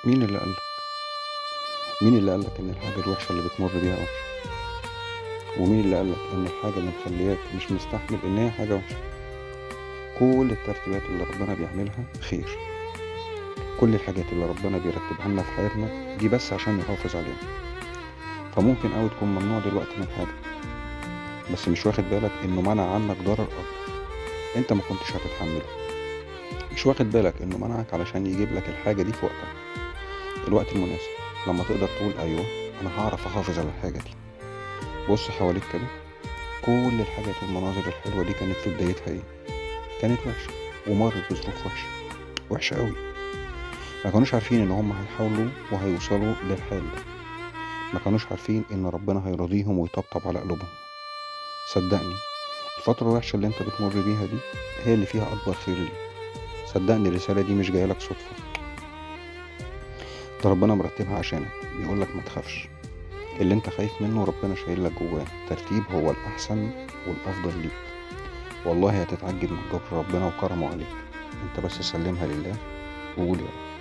مين اللي قالك؟ مين اللي قالك ان الحاجة الوحشة اللي بتمر بيها وحشة؟ ومين اللي قالك ان الحاجة اللي مخلياك مش مستحمل ان هي حاجة وحشة؟ كل الترتيبات اللي ربنا بيعملها خير. كل الحاجات اللي ربنا بيرتبها لنا في حياتنا دي بس عشان يحافظ علينا. فممكن اوي تكون ممنوع دلوقتي من حاجة، بس مش واخد بالك انه منع عنك ضرر اكبر انت ما كنتش هتتحمله. مش واخد بالك انه منعك علشان يجيب لك الحاجة دي في وقتها، الوقت المناسب، لما تقدر تقول ايوه انا هعرف احافظ على الحاجة دي. بص حواليك كده، كل الحاجات والمناظر الحلوة دي كانت في بدايتها ايه؟ كانت وحشة، ومرت بظروف وحشة، وحشة قوي. ما كانوش عارفين ان هم هيحاولوا وهيوصلوا للحال ده. ما كانوش عارفين ان ربنا هيرضيهم ويطبطب على قلوبهم. صدقني، الفترة الوحشة اللي انت بتمر بيها دي هي اللي فيها اكبر خير ليك. صدقني الرسالة دي مش جايلك صدفة، ده ربنا مرتبها عشانك. بيقولك ما تخافش، اللي انت خايف منه ربنا شايل لك جواه ترتيب هو الاحسن والافضل ليك. والله هتتعجب من جبر ربنا وكرمه عليك. انت بس سلمها لله وقول يا رب.